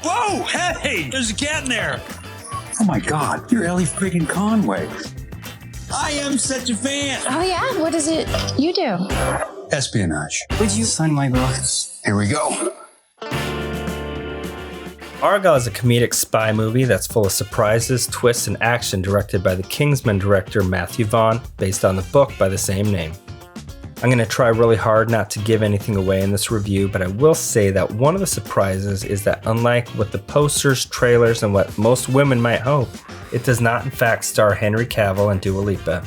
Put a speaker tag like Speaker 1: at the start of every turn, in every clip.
Speaker 1: Whoa! Hey! There's a cat in there!
Speaker 2: Oh my God, you're Ellie friggin' Conway.
Speaker 1: I am such a fan!
Speaker 3: Oh yeah? What is it you do?
Speaker 2: Espionage.
Speaker 4: Would you sign my books?
Speaker 2: Here we go.
Speaker 5: Argylle is a comedic spy movie that's full of surprises, twists, and action, directed by the Kingsman director Matthew Vaughn, based on the book by the same name. I'm going to try really hard not to give anything away in this review, but I will say that one of the surprises is that unlike what the posters, trailers, and what most women might hope, it does not in fact star Henry Cavill and Dua Lipa.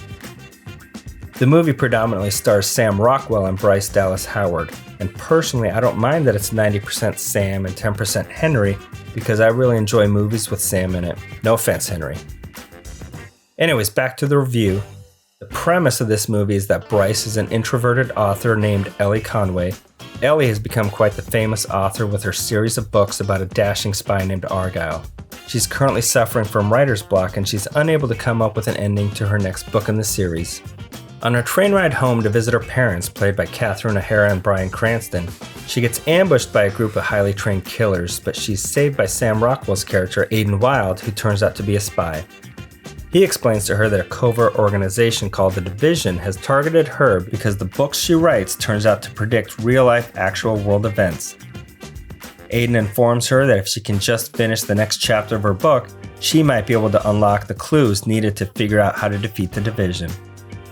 Speaker 5: The movie predominantly stars Sam Rockwell and Bryce Dallas Howard, and personally I don't mind that it's 90% Sam and 10% Henry because I really enjoy movies with Sam in it. No offense, Henry. Anyways, back to the review. The premise of this movie is that Bryce is an introverted author named Ellie Conway. Ellie has become quite the famous author with her series of books about a dashing spy named Argylle. She's currently suffering from writer's block and she's unable to come up with an ending to her next book in the series. On her train ride home to visit her parents, played by Catherine O'Hara and Bryan Cranston, she gets ambushed by a group of highly trained killers, but she's saved by Sam Rockwell's character Aidan Wilde, who turns out to be a spy. He explains to her that a covert organization called the Division has targeted her because the books she writes turns out to predict real-life actual world events. Aidan informs her that if she can just finish the next chapter of her book, she might be able to unlock the clues needed to figure out how to defeat the Division.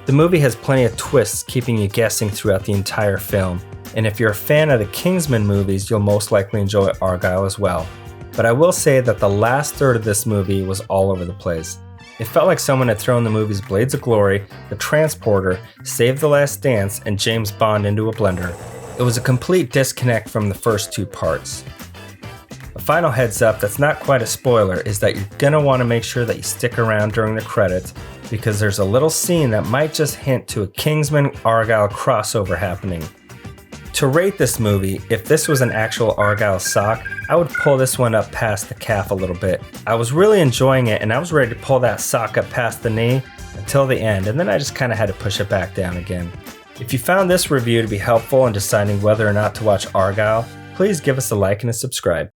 Speaker 5: The movie has plenty of twists, keeping you guessing throughout the entire film, and if you're a fan of the Kingsman movies, you'll most likely enjoy Argylle as well. But I will say that the last third of this movie was all over the place. It felt like someone had thrown the movies Blades of Glory, The Transporter, Save the Last Dance, and James Bond into a blender. It was a complete disconnect from the first two parts. A final heads up that's not quite a spoiler is that you're gonna want to make sure that you stick around during the credits because there's a little scene that might just hint to a Kingsman-Argylle crossover happening. To rate this movie, if this was an actual Argylle sock, I would pull this one up past the calf a little bit. I was really enjoying it and I was ready to pull that sock up past the knee until the end, and then I just kind of had to push it back down again. If you found this review to be helpful in deciding whether or not to watch Argylle, please give us a like and a subscribe.